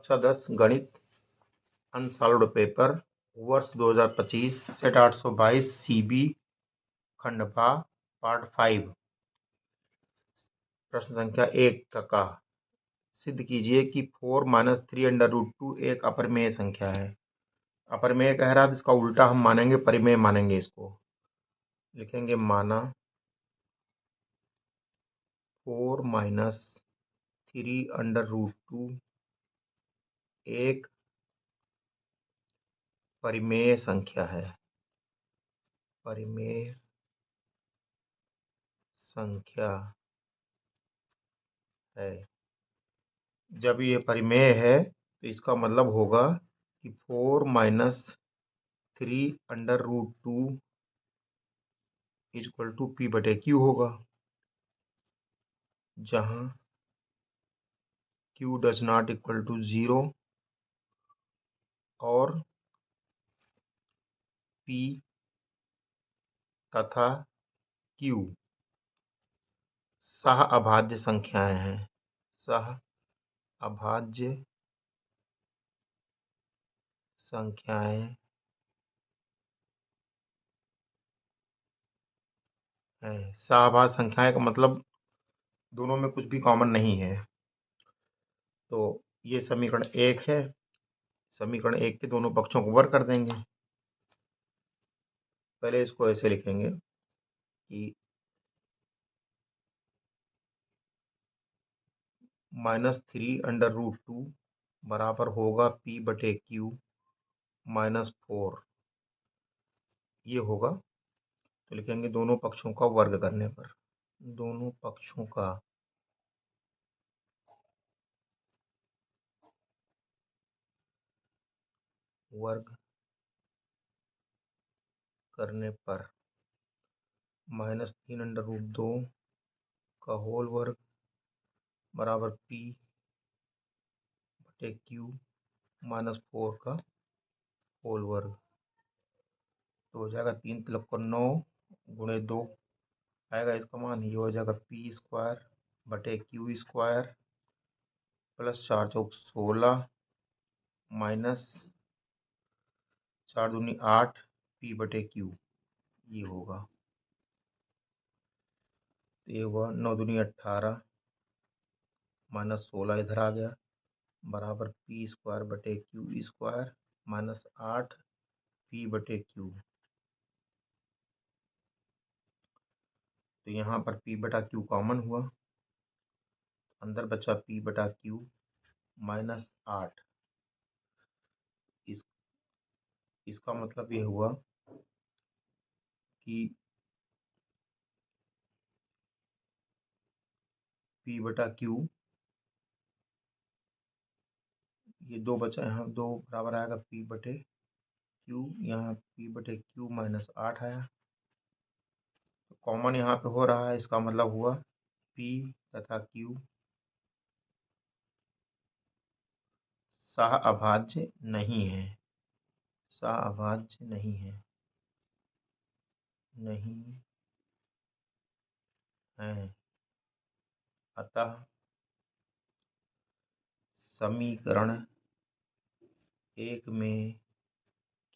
कक्षा 10 गणित unsolved paper वर्ष 2025 सेट 822 CB खंड भा पार्ट 5 प्रश्न संख्या 1 का सिद्ध कीजिए कि 4 - 3√2 एक अपरिमेय संख्या है। अपरिमेय कह रहा है, इसका उल्टा हम मानेंगे, परिमेय मानेंगे। इसको लिखेंगे माना 4 - 3√2 एक परिमेय संख्या है। परिमेय संख्या है। जब ये परिमेय है तो इसका मतलब होगा कि 4 - 3√2 = P/Q होगा, जहां Q ≠ 0 और P तथा Q सह अभाज्य संख्याएं हैं। सह अभाज्य संख्याएं हैं। सहअभाज्य संख्याएं का मतलब दोनों में कुछ भी कॉमन नहीं है। तो ये समीकरण 1 है। समीकरण 1 के दोनों पक्षों को वर्ग कर देंगे। पहले इसको ऐसे लिखेंगे कि -3√2 बराबर होगा P/Q -4, ये होगा। तो लिखेंगे दोनों पक्षों का वर्ग करने पर, दोनों पक्षों का वर्ग करने पर -3√2 का होल वर्ग बराबर P/Q -4 का होल वर्ग। तो हो जाएगा 3 × 9 × 2 आएगा इसका मान। ये हो जाएगा P²/Q² प्लस 4 × 16 माइनस 4 दूनी 8 P/Q, ये होगा। तो ये हुआ 9 दूनी 18 माइनस 16 इधर आ गया बराबर P²/Q² माइनस 8 P/Q। तो यहाँ पर P/Q कॉमन हुआ, अंदर बचा P/Q माइनस 8। इसका मतलब ये हुआ कि P/Q, ये 2 बचा, यहाँ 2 बराबर आएगा P/Q, यहाँ P/Q माइनस 8 आया। तो कॉमन यहाँ पे हो रहा है, इसका मतलब हुआ P तथा Q सहअभाज्य नहीं है। सहअभाज्य नहीं है, नहीं है। अतः समीकरण 1 में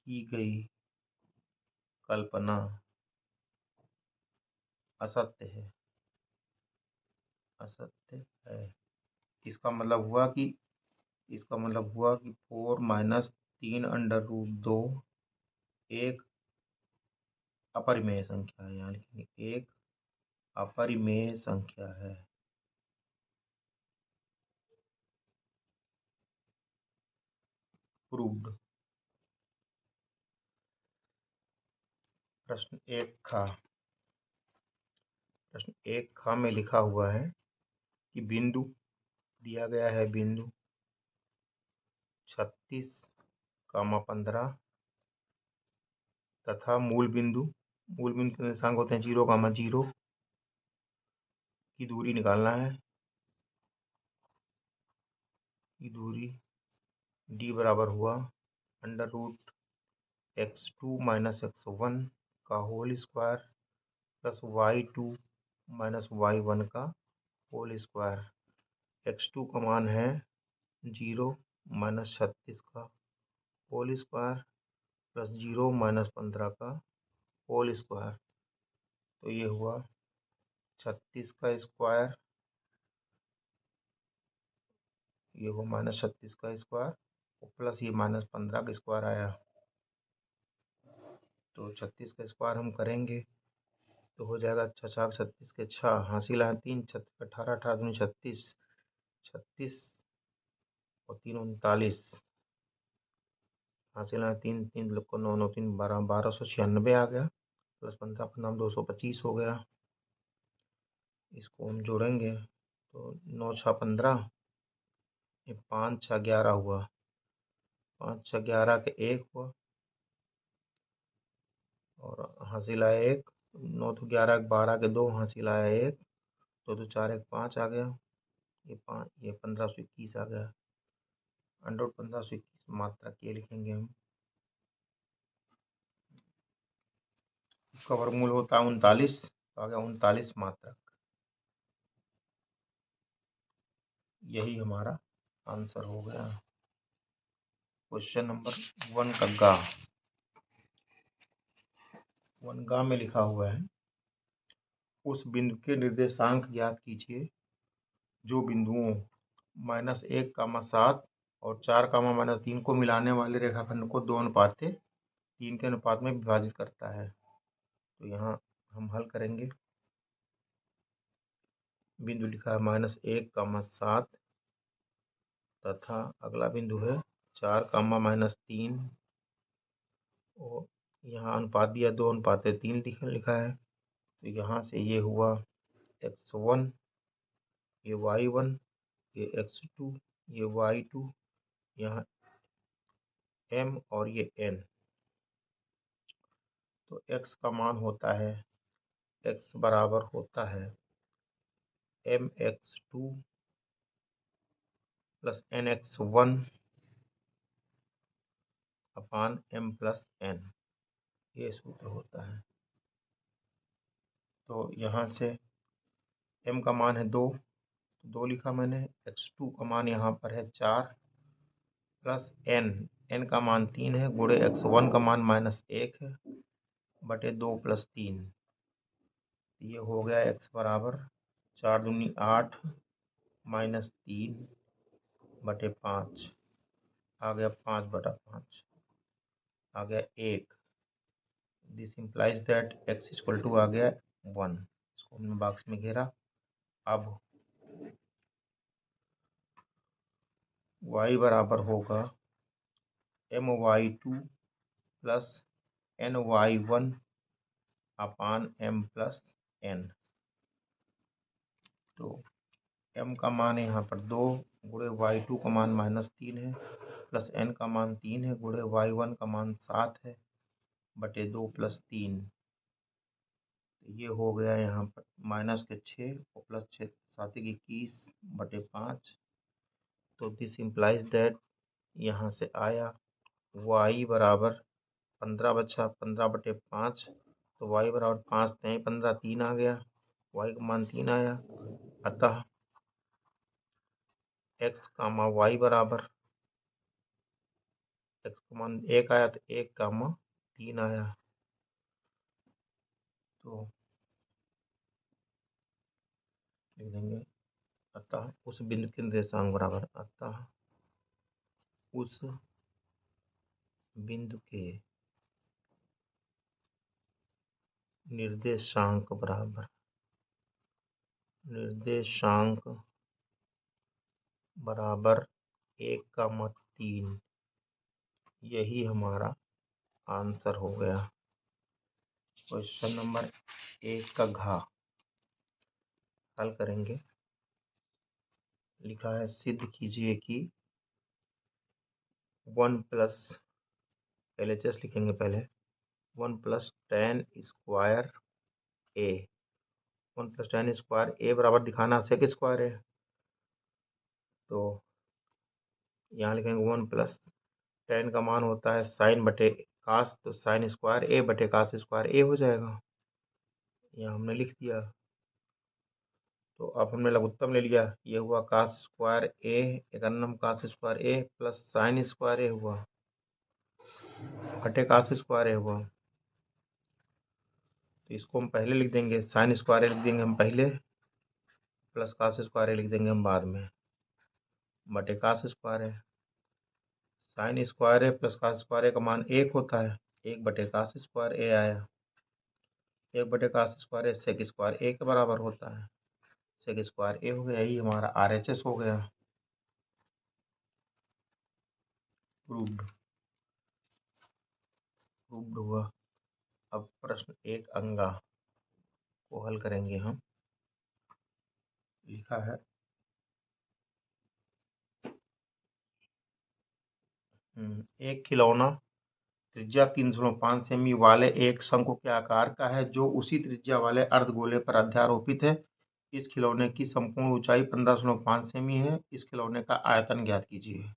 की गई कल्पना असत्य है। असत्य है। इसका मतलब हुआ कि 4 - 3√2 एक अपरिमेय संख्या है, यानी एक अपरिमेय संख्या है। प्रूव्ड। प्रश्न 1 खा। प्रश्न 1 खा में लिखा हुआ है कि बिंदु दिया गया है, बिंदु 36,15 तथा मूल बिंदु के निर्देशांक होते हैं 0,0 की दूरी निकालना है। की दूरी d बराबर हुआ √x2 - x1 का whole square plus y2 - y1 का होल स्क्वायर। x2 का मान है 0, माइनस 36 का होल स्क्वायर प्लस 0 माइनस 15 का होल स्क्वायर। तो ये हुआ 36 का स्क्वायर, ये हुआ माइनस 36 का स्क्वायर और प्लस ये माइनस 15 का स्क्वायर आया। तो 36 का स्क्वायर हम करेंगे तो हो जाएगा 6 36 के 6 हासिल है 3 18 18 दूनी 36 36 और 3 39 हासिल है 3 3 लोग को 9 9 3 12 1296 आ गया प्लस 15 15 225 हो गया। इसको हम जोड़ेंगे तो 9 6 15 ये 5 6 11 हुआ 5 6 11 के 1 हुआ और हासिल आया 1 9 तो 11 12 के 2 हासिल आया 1 2 2 4 1 5 आ गया ये 5 ये 1521 आ गया। अंडर 1521 मात्रक ये लिखेंगे हम। इसका वर्गमूल होता है 39 तो आ गया 39 मात्रक। यही हमारा आंसर हो गया। क्वेश्चन नंबर 1 का गा 1 गा में लिखा हुआ है उस बिंदु के निर्देशांक ज्ञात कीजिए जो बिंदुओं -1, 7 और 4, -3 को मिलाने वाले रेखाखंड को 2:3 के अनुपात में विभाजित करता है। तो यहाँ हम हल करेंगे। बिंदु लिखा है -1, 7 तथा अगला बिंदु है 4, -3 और यहाँ अनुपात दिया 2:3 लिखा है। तो यहाँ से ये हुआ x1, ये y1, ये x2, ये y2, यहाँ m और ये n। तो x का मान होता है x बराबर होता है mx2 प्लस nx1 अपान m प्लस n, ये सूत्र होता है। तो यहाँ से m का मान है 2 तो 2 लिखा मैंने, x2 का मान यहाँ पर है 4 प्लस n का मान 3 है गुणे x1 का मान -1 है बटे 2 प्लस 3। ये हो गया x बराबर 4 दूनी 8 -3 बटे 5 आ गया 5/5 आ गया 1। This implies that x equal to आ गया 1। इसको हमने बॉक्स में घेरा। अब y बराबर होगा my2 प्लस ny1 अपान m प्लस n। तो m का मान है यहाँ पर 2 गुणे y2 का मान -3 है प्लस n का मान 3 है गुणे y1 का मान 7 है बटे 2 प्लस 3। ये हो गया यहाँ पर माइनस के 6 और प्लस 6 7 21 बटे 5। तो दिस इम्प्लाइज दैट यहाँ से आया y बराबर 15 बचा 15 बटे 5 तो y बराबर 5 3 15 3 आ गया y का मान 3 आया। अतः x कामा y बराबर x का मान 1 आया तो 1 कामा 3 आया। तो लिख देंगे अतः उस बिंदु के निर्देशांक बराबर अतः उस बिंदु के निर्देशांक बराबर 1, 3। यही हमारा आंसर हो गया। क्वेश्चन नंबर 1 का घ हल करेंगे। लिखा है सिद्ध कीजिए कि 1 प्लस LHS लिखेंगे पहले 1 plus tan square a 1 plus tan square a बराबर दिखाना सेक स्क्वायर है। तो यहाँ लिखेंगे 1 प्लस tan का मान होता है साइन बटे कास तो साइन स्क्वायर a बटे कास स्क्वायर a हो जाएगा। यहाँ हमने लिख दिया। तो अब हमने लघुत्तम ले लिया, ये हुआ cos स्क्वायर ए, एक अन्य cos स्क्वायर ए प्लस साइन स्क्वायर ए हुआ बटे cos स्क्वायर ए हुआ। तो इसको हम पहले लिख देंगे, साइन स्क्वायर ए लिख देंगे हम पहले, प्लस cos स्क्वायर ए लिख देंगे हम बाद में, बटे cos स्क्वायर ए। साइन स्क्वायर ए प्लस cos स्क्वायर ए का मान 1 होता है, 1 बटे cos स्क्वायर ए आया, 1 बटे cos स्क्वायर ए सेक स्क्वायर ए के बराबर होता है, सेक स्क्वायर ए हो गया, यही हमारा RHS हो गया, प्रूव्ड हुआ। अब प्रश्न 1 अंगा को हल करेंगे हम। लिखा है एक खिलौना त्रिज्या 3.5 सेमी वाले एक शंकु के आकार का है जो उसी त्रिज्या वाले अर्धगोले पर अध्यारोपित है। इस खिलौने की संपूर्ण ऊंचाई 15.5 सेमी है। इस खिलौने का आयतन ज्ञात कीजिए।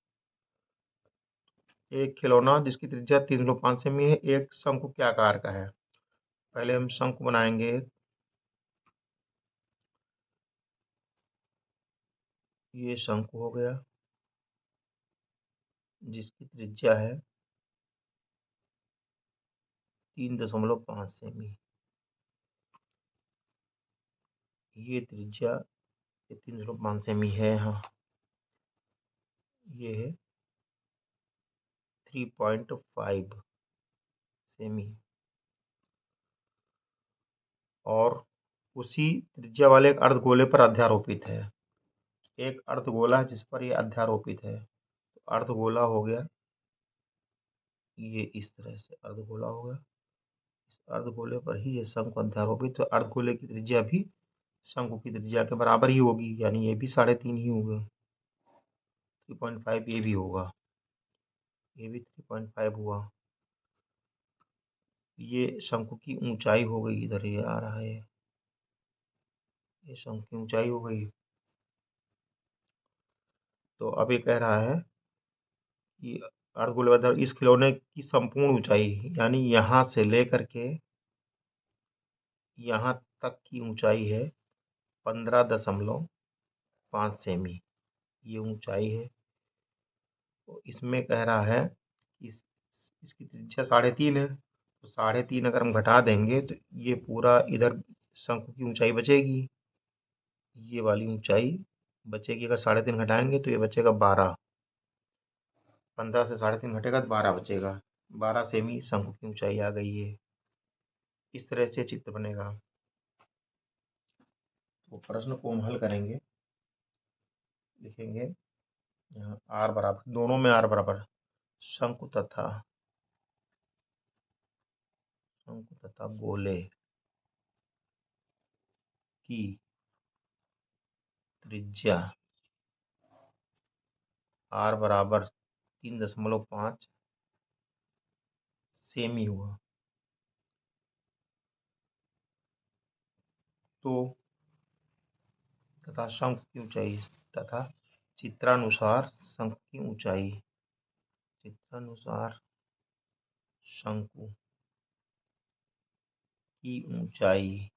एक खिलौना जिसकी त्रिज्या 3.5 सेमी है, एक शंकु के आकार का है। पहले हम शंकु बनाएंगे। ये शंकु हो गया जिसकी त्रिज्या है 3.5 सेमी। ये त्रिज्या 3.5 सेमी है। हाँ, ये है 3.5 सेमी और उसी त्रिज्या वाले एक अर्धगोले पर अध्यारोपित है। एक अर्धगोला है जिस पर ये अध्यारोपित है। तो अर्धगोला हो गया, ये इस तरह से अर्धगोला होगा। इस अर्धगोले पर ही ये शंकु अध्यारोपित, तो अर्धगोले की त्रिज्या भी शंकु की त्रिज्या के बराबर ही होगी, यानी ये भी 3.5 ही होगा। 3.5 ये भी होगा, ये भी 3.5 हुआ। ये शंकु की ऊंचाई हो गई, इधर ये आ रहा है, ये शंकु की ऊंचाई हो गई। तो अब ये कह रहा है कि अर्धगोले इस खिलौने की संपूर्ण ऊंचाई, यानी यहाँ से लेकर के यहाँ तक की ऊंचाई है 15.5 सेमी, ये ऊंचाई है। तो इसमें कह रहा है इसकी त्रिज्या 3.5 है, तो 3.5 अगर हम घटा देंगे तो ये पूरा इधर शंकु की ऊंचाई बचेगी, ये वाली ऊंचाई बचेगी। अगर 3.5 घटाएंगे तो ये बचेगा 12, 15 से 3.5 घटेगा तो 12 बचेगा। 12 सेमी शंकु की ऊंचाई आ गई है। इस तरह से चित्र बनेगा। तो प्रश्न को हम हल करेंगे। लिखेंगे यहाँ आर बराबर, दोनों में आर बराबर, शंकु तथा गोले की त्रिज्या आर बराबर 3.5 सेमी हुआ। तो तथा शंकु की ऊंचाई तथा चित्रानुसार शंकु की ऊंचाई, चित्रानुसार शंकु की ऊंचाई,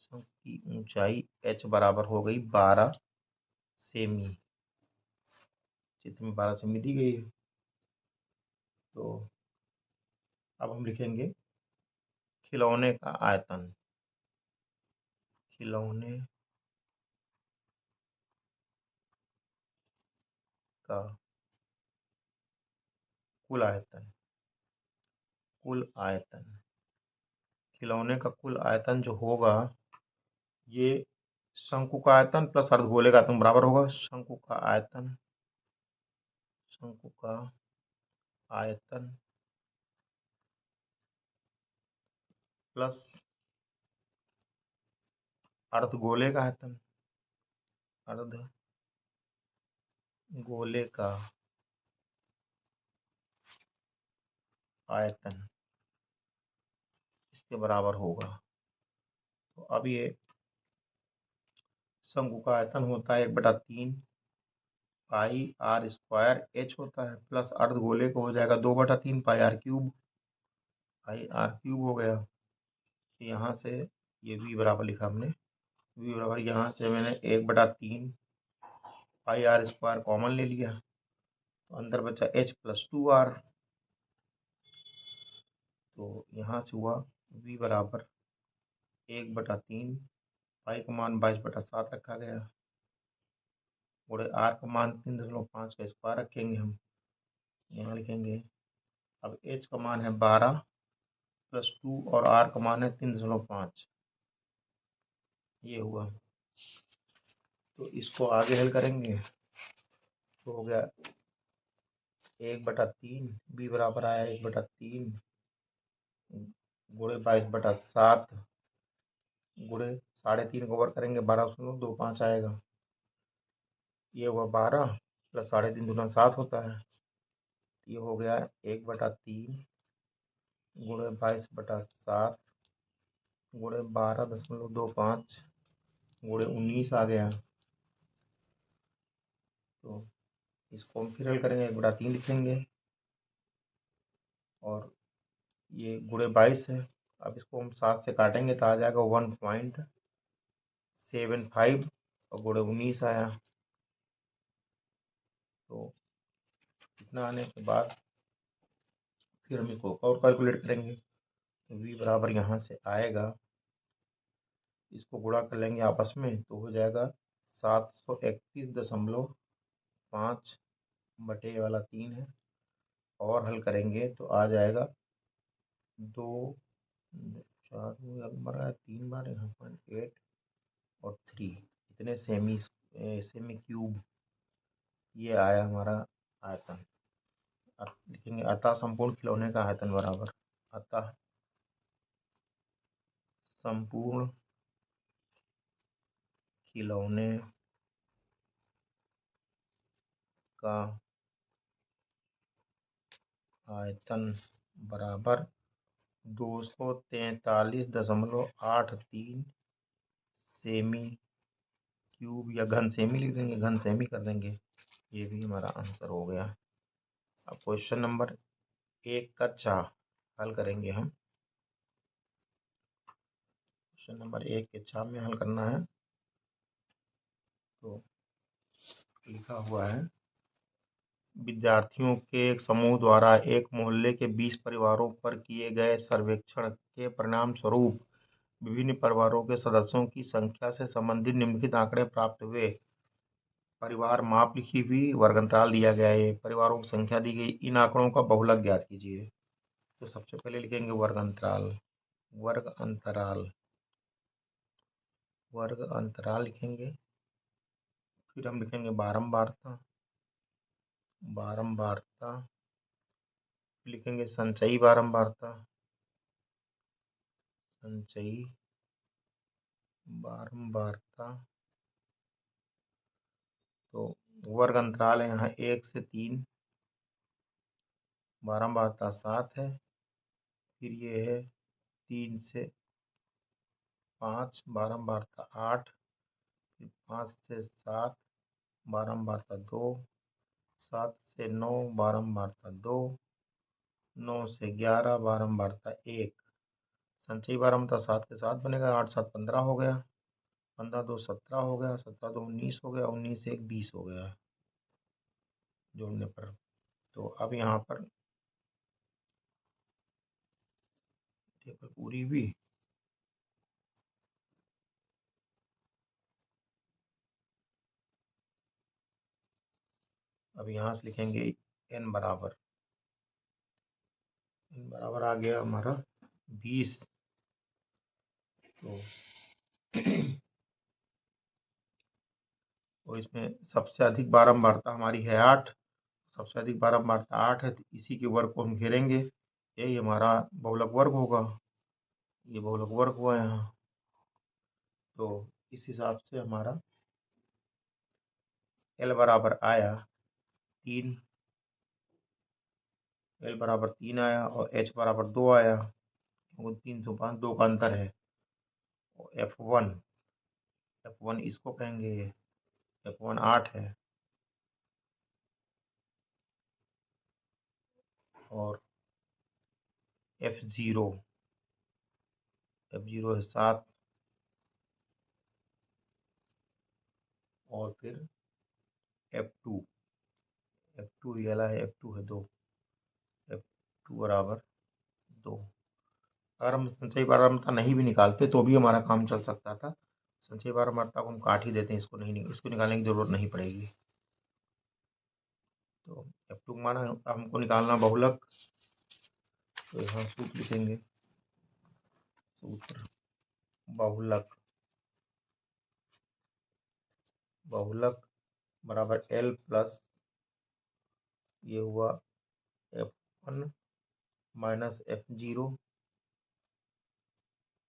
शंकु की ऊंचाई h बराबर हो गई 12 सेमी। चित्र में 12 सेमी दी गई है। तो अब हम लिखेंगे खिलौने का आयतन, खिलौने का कुल आयतन, कुल आयतन, खिलौने का कुल आयतन जो होगा ये शंकु का आयतन प्लस अर्धगोले का आयतन बराबर होगा। शंकु का आयतन, शंकु का आयतन प्लस अर्धगोले का आयतन, अर्धगोले का आयतन इसके बराबर होगा। तो अब ये शंकु का आयतन होता है 1/3 पाई आर स्क्वायर एच होता है, प्लस अर्धगोले को हो जाएगा 2/3 pi R cube, pi R cube हो गया। यहाँ से ये v बराबर लिखा हमने v बराबर यहाँ से मैंने 1/3 पाई आर स्क्वायर कॉमन ले लिया, तो अंदर बचा h प्लस 2r। तो यहाँ से हुआ v बराबर 1/3 पाई का मान 22/7 रखा गया, गुणे r का मान 3.5 का स्क्वायर रखेंगे हम, यहाँ लिखेंगे। अब h का मान है 12 प्लस 2 और r का मान है 3.5, ये हुआ। तो इसको आगे हल करेंगे तो हो गया 1/3, b बराबर आया 1/3 गुणे 22/7 गुणे 3.5 को ओवर करेंगे 12.25 आएगा। ये हुआ 12 प्लस 3.5 दूना 7 होता है। ये हो गया 1/3 गुणे 22/7 गुणे 12.25 गुणे 19 आ गया। तो इसको हम फिर हल करेंगे, 1/3 लिखेंगे और ये गुणे 22 है। अब इसको हम 7 से काटेंगे तो आ जाएगा 1.75 और गुणे 19 आया। तो इतना आने के बाद फिर हम इसको और कैलकुलेट करेंगे। v बराबर यहाँ से आएगा, इसको गुणा कर लेंगे आपस में तो हो जाएगा 731.5 बटे वाला 3 है, और हल करेंगे तो आ जाएगा 2 4 बड़ा 3 बार यहाँ 8 और 3 इतने सेमी क्यूब ये आया हमारा आयतन। लिखेंगे अतः संपूर्ण खिलौने का आयतन बराबर, अतः संपूर्ण खिलौने का आयतन बराबर 243.83 सेमी क्यूब, या घन सेमी लिख देंगे, घन सेमी कर देंगे। ये भी हमारा आंसर हो गया। अब क्वेश्चन नंबर 1 का चा हल करेंगे हम। क्वेश्चन नंबर 1 के चा में हल करना है। तो लिखा हुआ है, विद्यार्थियों के एक समूह द्वारा एक मोहल्ले के 20 परिवारों पर किए गए सर्वेक्षण के परिणाम स्वरूप विभिन्न परिवारों के सदस्यों की संख्या से संबंधित निम्नलिखित आंकड़े प्राप्त हुए। परिवार माप लिखी हुई, वर्गंतराल दिया गया है, परिवारों की संख्या दी गई, इन आंकड़ों का बहुलक ज्ञात कीजिए। तो सबसे पहले लिखेंगे वर्गंतराल, वर्ग अंतराल, वर्ग अंतराल लिखेंगे। फिर हम लिखेंगे बारंबारता, बारंबारता, लिखेंगे संचयी बारंबारता, संचयी बारंबारता। तो वर्ग अंतराल है यहाँ 1 से 3, बारंबारता 7 है। फिर ये है 3 से 5, बारंबारता 8, फिर 5 से 7, बारंबारता 2, 7 से 9, बारंबारता 2, 9 से 11, बारंबारता 1। संचयी बारंबारता 7 के 7 बनेगा, 8 7 15 हो गया, 15 2 17 हो गया, 17 2 19 हो गया, 19 1 20 हो गया जोड़ने पर। तो अब यहाँ पर टेबल पूरी हुई। अब यहाँ से लिखेंगे n बराबर आ गया हमारा 20। तो इसमें सबसे अधिक बारंबारता हमारी है 8, सबसे अधिक बारंबारता 8 है, तो इसी के वर्ग को हम घेरेंगे, यही हमारा बहुलक वर्ग होगा। ये बहुलक वर्ग हुआ यहाँ। तो इस हिसाब से हमारा L बराबर आया 3, L बराबर 3 आया और H बराबर 2 आया, वो 3 से 5 2 का अंतर है। F1 इसको कहेंगे, F1 8 है और F0 है 7, और फिर F2, F2 ये वाला है, F2 है 2, F2 बराबर 2। अगर हम संचयी पारगम्यता नहीं भी निकालते तो भी हमारा काम चल सकता था। संचयी पारगम्यता को हम काट ही देते हैं, इसको निकालने की जरूरत नहीं पड़ेगी। तो F2 माना हमको निकालना बहुलक, तो यहाँ सूत्र लिखेंगे, सूत्र बहुलक बराबर L प्लस ये हुआ F1 माइनस F0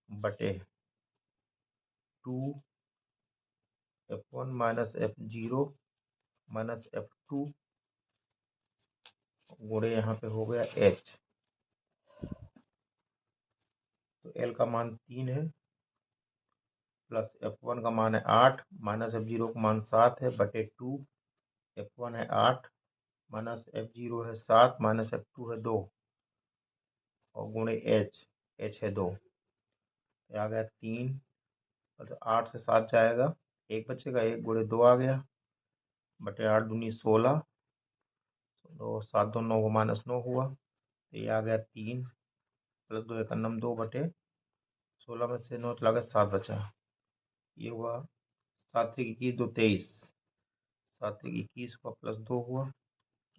बटे 2 F1 minus F0 minus F2 गुणे यहाँ पे हो गया H। तो L का मान 3 है, प्लस F1 का मान है 8, माइनस F0 का मान 7 है बटे 2, F1 है 8 माइनस F0 है 7 माइनस F2 है 2 और गुणे H है 2। आ गया 3, मतलब 8 से 7 जाएगा, 1 बचेगा, 1 गुणे 2 आ गया बटे 8 दूनी 16, तो 7 2 9 माइनस 9 हुआ, तो ये आ गया 3 प्लस 2 एक अन्नम 2 बटे 16 में से 9 चला गया 7 बचा। ये हुआ 7 3 21 2 23, 7 3 21 हुआ प्लस 2 हुआ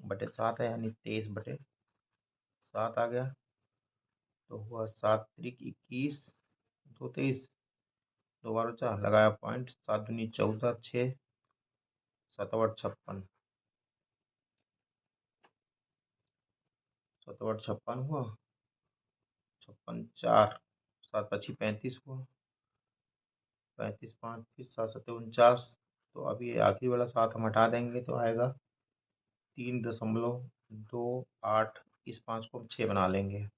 बटे 7 है, यानी 23 बटे 7 आ गया। तो हुआ 7 3 21 2 23, 2 बार बचा, लगाया पॉइंट, 7 दूनी 14 6 7 8 56, 7 8 56 हुआ, 56 4 7 पची 35 हुआ, 35 5 फिर 7 7 49। तो अभी ये आखिरी वाला 7 हम हटा देंगे तो आएगा 3.28। इस 5 को हम 6 बना लेंगे,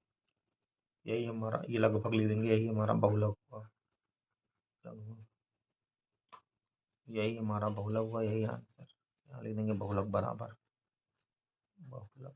यही हमारा, ये लगभग लिख देंगे, यही हमारा बहुलक हुआ, यही हमारा बहुलक हुआ, यही आंसर। यहाँ लिख देंगे बहुलक बराबर बहुलक।